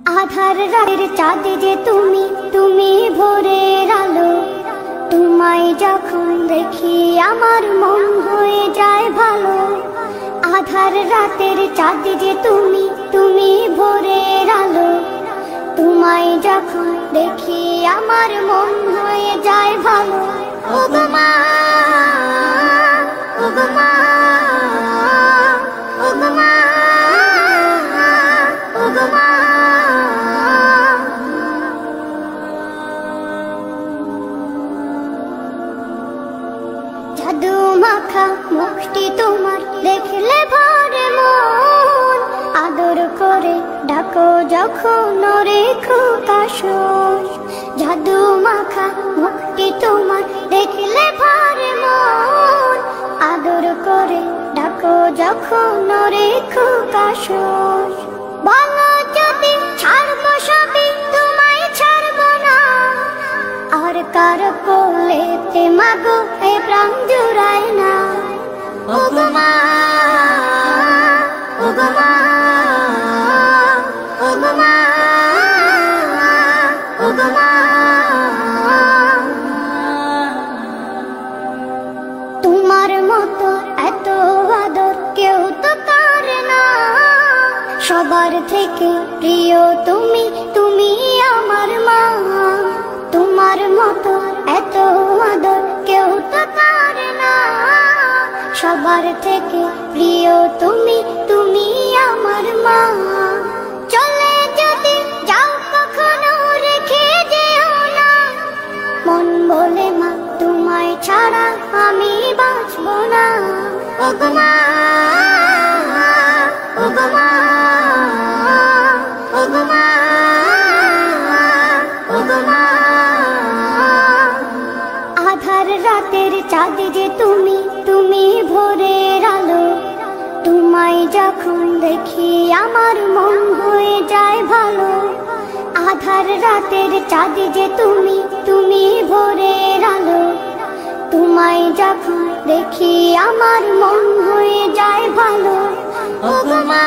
আধার রাতের চাঁদ যে তুমি, তুমি ভোরের আলো। তোমায় যখন দেখি আমার মন হয়ে যায় ভালো। আধার রাতের চাঁদ যে তুমি, তুমি ভোরের আলো। তোমায় যখন দেখি আমার মন হয়ে যায় ভালো। ও গো মা, ও গো মা, ও গো মা, ও গো মা। জাদু মাখা মুখটি তোমার দেখলে ভরে মন। আদর করে ডাকো যখন রেখো কাশন। জাদু মাখা মুখটি তোমার দেখলে ভরে মন। আদর করে ডাকো যখন রেখো কাশন। বলো যদি ছাড়বো সবই, তোমায় ছাড়বো না। আর কার কোলেতে মাগো এ প্রাণ জুড়ায় না। ও গো মা, ও গো মা, ও গো মা, ও গো মা। তোমার মতো এত আদর কেউ তো করে না। সবার থেকে প্রিয় তুমি, তুমি আমার মা। তোমার মতো এত আদর কেউ তো করে না। সবার থেকে প্রিয় তুমি, তুমি আমার মা। চলে যদি যাও কখনো রেখে যেও না। মন বলে মা তোমায় ছাড়া আমি বাঁচব না। ও গো মা, ও গো মা, ও গো মা, ও গো মা। আধার রাতের চাঁদ যে তুমি, তুমি ভোরের আলো। তোমায় যখন দেখি আমার মন হয়ে যায় ভালো। আধার রাতের চাঁদ যে তুমি, তুমি ভোরের আলো। তোমায় যখন দেখি আমার মন হয়ে যায় ভালো। ও গো মা।